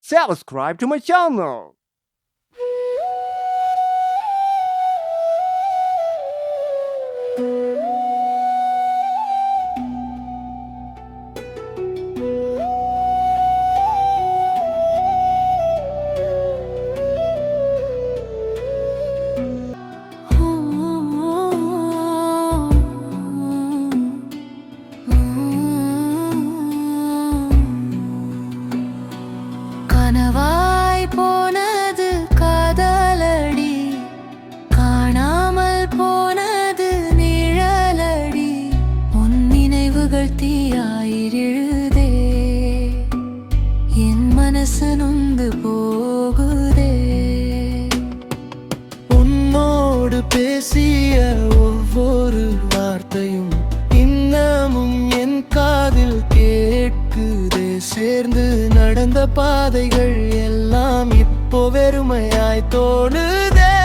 subscribe to my channel. கனவாய் போனது காதலடி, காணாமல் போனது நிழலடி. உன் நினைவுகள் தீயாயிருதே, என் மனசு நொந்து போகுதே. உன்னோடு பேசிய ஒவ்வொரு வார்த்தையும் இன்னமும் என் காதில் கேட்குதே. சேர்ந்து நடந்த பாதைகள் எல்லாம் இப்போ வெறுமையாய் தோணுதே.